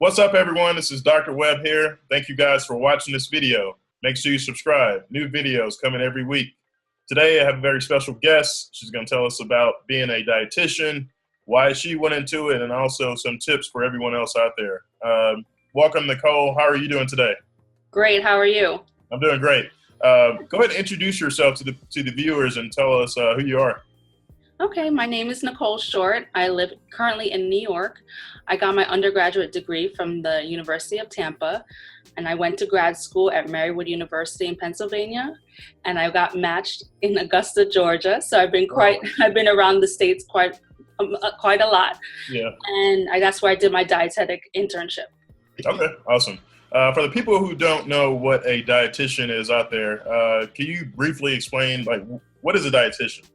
What's up, everyone? This is Dr. Webb here. Thank you guys for watching this video. Make sure you subscribe. New videos coming every week. Today, I have a very special guest. She's going to tell us about being a dietitian, why she went into it, and also some tips for everyone else out there. Welcome, Nicole. How are you doing today? Great. How are you? I'm doing great. Go ahead and introduce yourself to the viewers and tell us who you are. Okay, my name is Nicole Short. I live currently in New York. I got my undergraduate degree from the University of Tampa, and I went to grad school at Marywood University in Pennsylvania, and I got matched in Augusta, Georgia. So I've been around the States quite a lot. Yeah. And that's where I did my dietetic internship. Okay, awesome. For the people who don't know what a dietitian is out there, can you briefly explain, what is a dietitian?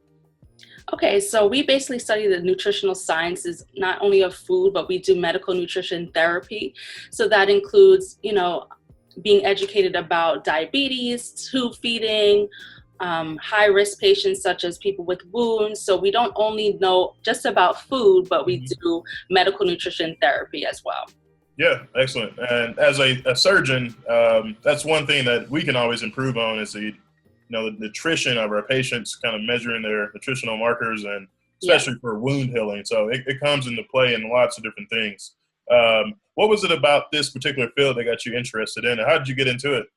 Okay, so we basically study the nutritional sciences, not only of food, but we do medical nutrition therapy. So that includes, being educated about diabetes, tube feeding, high-risk patients such as people with wounds. So we don't only know just about food, but we do medical nutrition therapy as well. Yeah, excellent. And as a surgeon, that's one thing that we can always improve on is the nutrition of our patients, kind of measuring their nutritional markers, and especially for wound healing. So it comes into play in lots of different things. What was it about this particular field that got you interested in it? How did you get into it?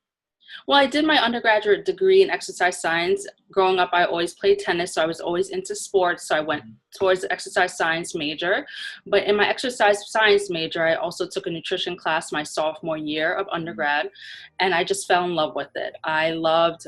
Well, I did my undergraduate degree in exercise science. Growing up, I always played tennis, so I was always into sports. So I went towards the exercise science major. But in my exercise science major, I also took a nutrition class my sophomore year of undergrad, and I just fell in love with it. I loved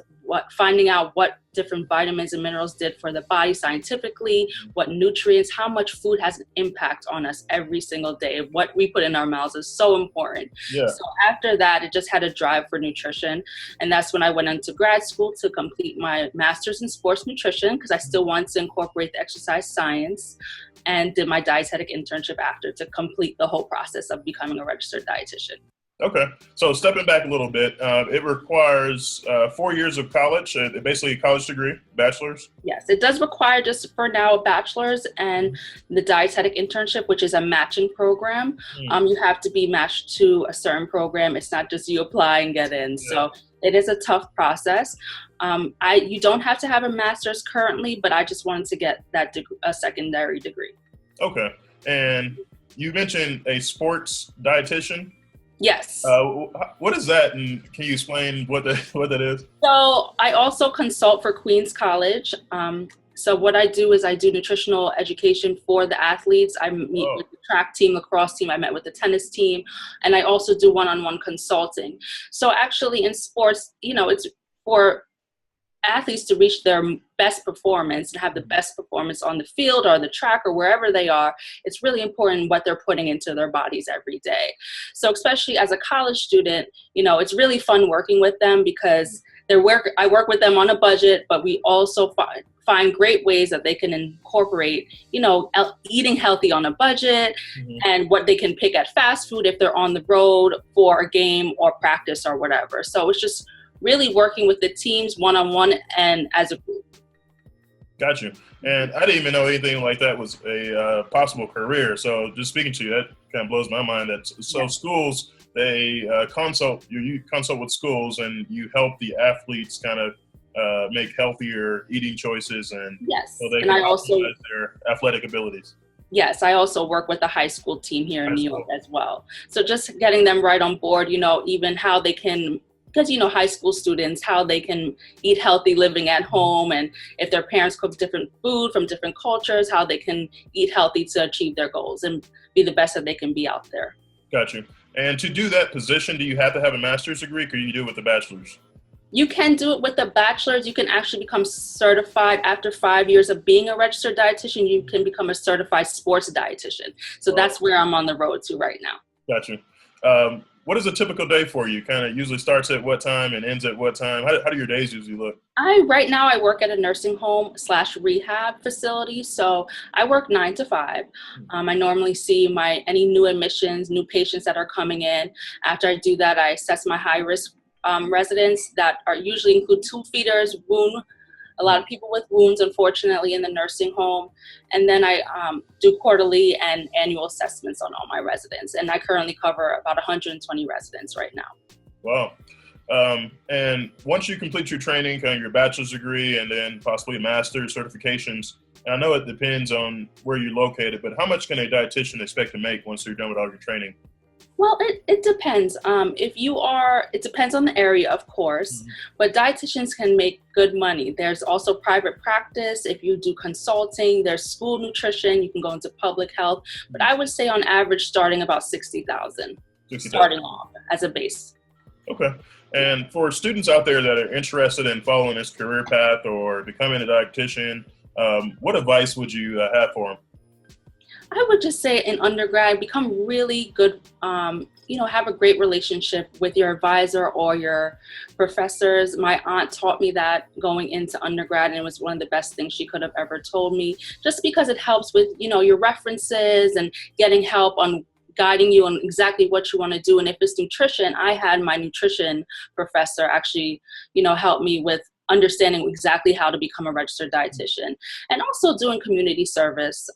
finding out what different vitamins and minerals did for the body scientifically, what nutrients, how much food has an impact on us every single day. What we put in our mouths is so important. Yeah. So after that, it just had a drive for nutrition. And that's when I went into grad school to complete my master's in sports nutrition, because I still wanted to incorporate the exercise science, and did my dietetic internship after to complete the whole process of becoming a registered dietitian. Okay. So stepping back a little bit, it requires 4 years of college, basically a college degree, bachelor's? Yes, it does require just for now a bachelor's and the dietetic internship, which is a matching program. You have to be matched to a certain program. It's not just you apply and get in. Yeah. So it is a tough process. You don't have to have a master's currently, but I just wanted to get a secondary degree. Okay. And you mentioned a sports dietitian? Yes. What is that, and can you explain what that is? So I also consult for Queens College. So what I do is I do nutritional education for the athletes. I meet with the track team, lacrosse team. I met with the tennis team, and I also do one-on-one consulting. So actually in sports, it's for athletes to reach their best performance and have the best performance on the field or the track or wherever they are. It's really important what they're putting into their bodies every day. So especially as a college student, it's really fun working with them because I work with them on a budget, but we also find great ways that they can incorporate, eating healthy on a budget, and what they can pick at fast food if they're on the road for a game or practice or whatever. So it's just really working with the teams one-on-one and as a group. Got you. And I didn't even know anything like that was a possible career. So just speaking to you, that kind of blows my mind. Schools, they you consult with schools, and you help the athletes kind of make healthier eating choices, and so they can optimize their athletic abilities. Yes, I also work with the high school team here in New York as well. So just getting them right on board, even how they can, because high school students, how they can eat healthy living at home, and if their parents cook different food from different cultures, how they can eat healthy to achieve their goals and be the best that they can be out there. Got you. And to do that position, do you have to have a master's degree, or can you do it with a bachelor's? You can do it with a bachelor's. You can actually become certified after 5 years of being a registered dietitian. You can become a certified sports dietitian. So that's where I'm on the road to right now. Got you. What is a typical day for you? Kind of usually starts at what time and ends at what time? How do your days usually look? Right now I work at a nursing home / rehab facility. So I work 9 to 5. I normally see any new admissions, new patients that are coming in. After I do that, I assess my high risk residents that usually include tube feeders, wound a lot of people with wounds, unfortunately, in the nursing home. And then I do quarterly and annual assessments on all my residents. And I currently cover about 120 residents right now. Wow. And once you complete your training, kind of your bachelor's degree and then possibly a master's certifications, and I know it depends on where you're located, but how much can a dietitian expect to make once they're done with all your training? Well, it depends. It depends on the area, of course, but dietitians can make good money. There's also private practice. If you do consulting, there's school nutrition, you can go into public health, but I would say on average, starting about 60,000, starting off as a base. Okay. And for students out there that are interested in following this career path or becoming a dietitian, what advice would you have for them? I would just say in undergrad, become really good, have a great relationship with your advisor or your professors. My aunt taught me that going into undergrad, and it was one of the best things she could have ever told me, just because it helps with, your references and getting help on guiding you on exactly what you want to do. And if it's nutrition, I had my nutrition professor actually, help me with understanding exactly how to become a registered dietitian, and also doing community service.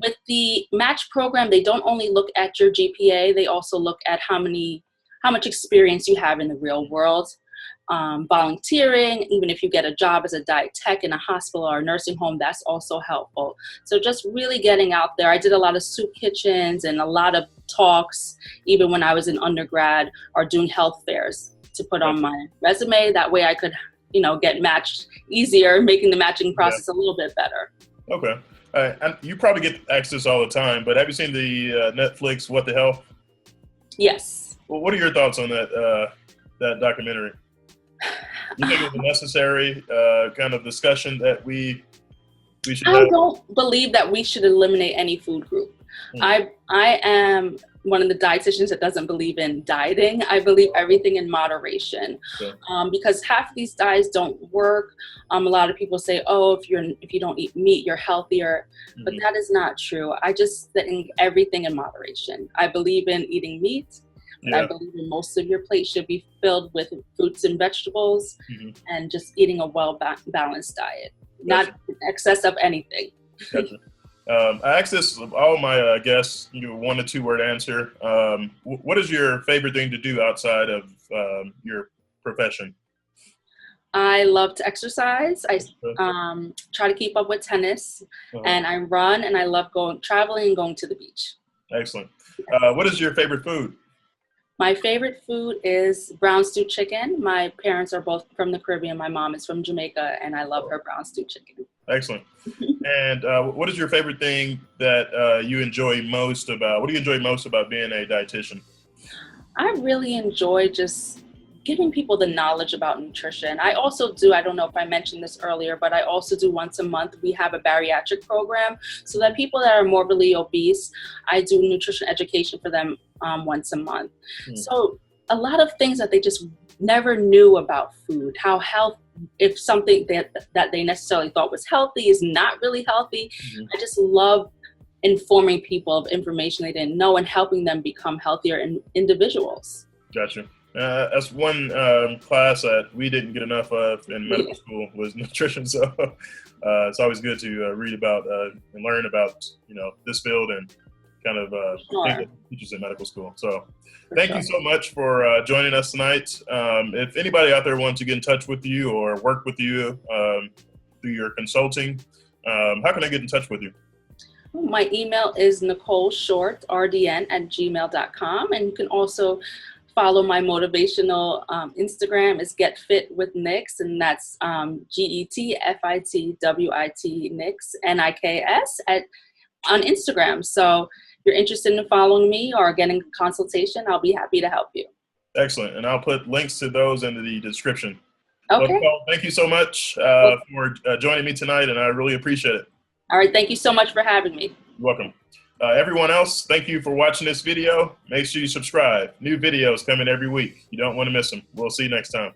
With the match program, they don't only look at your GPA, they also look at how much experience you have in the real world. Volunteering, even if you get a job as a diet tech in a hospital or a nursing home, that's also helpful. So just really getting out there. I did a lot of soup kitchens and a lot of talks, even when I was in undergrad, or doing health fairs to put on my resume. That way I could, get matched easier, making the matching process a little bit better. Okay. And you probably get asked this all the time, but have you seen the Netflix What the Health? Yes. Well, what are your thoughts on that documentary? You think it's a necessary kind of discussion that we should have? I don't believe that we should eliminate any food group. I am one of the dietitians that doesn't believe in dieting. I believe everything in moderation, because half of these diets don't work. A lot of people say, "Oh, if you don't eat meat, you're healthier," but that is not true. I just think everything in moderation. I believe in eating meat. I believe in most of your plate should be filled with fruits and vegetables, and just eating a well-balanced diet, not excess of anything. Gotcha. I ask this of all my guests, 1 to 2 word answer. What is your favorite thing to do outside of your profession? I love to exercise. I try to keep up with tennis, and I run, and I love traveling and going to the beach. Excellent. What is your favorite food? My favorite food is brown stew chicken. My parents are both from the Caribbean. My mom is from Jamaica, and I love her brown stew chicken. Excellent. And what is your favorite thing that you enjoy most about? What do you enjoy most about being a dietitian? I really enjoy just giving people the knowledge about nutrition. I also do, I don't know if I mentioned this earlier, but I also do once a month, we have a bariatric program so that people that are morbidly obese, I do nutrition education for them once a month. So a lot of things that they just never knew about food, how if something that they necessarily thought was healthy is not really healthy. I just love informing people of information they didn't know and helping them become healthier individuals. Gotcha. That's one class that we didn't get enough of in medical school was nutrition. So it's always good to read about and learn about, this field and kind of teachers in medical school. So thank you so much for joining us tonight. If anybody out there wants to get in touch with you or work with you through your consulting, how can I get in touch with you? My email is NicoleShort@gmail.com, and you can also follow my motivational Instagram is Get Fit with Nix, and that's GETFITWIT Nix NIKS on Instagram. So if you're interested in following me or getting a consultation, I'll be happy to help you. Excellent, and I'll put links to those in the description. Okay. Well, thank you so much for joining me tonight, and I really appreciate it. All right, thank you so much for having me. You're welcome. Everyone else, thank you for watching this video. Make sure you subscribe. New videos coming every week. You don't want to miss them. We'll see you next time.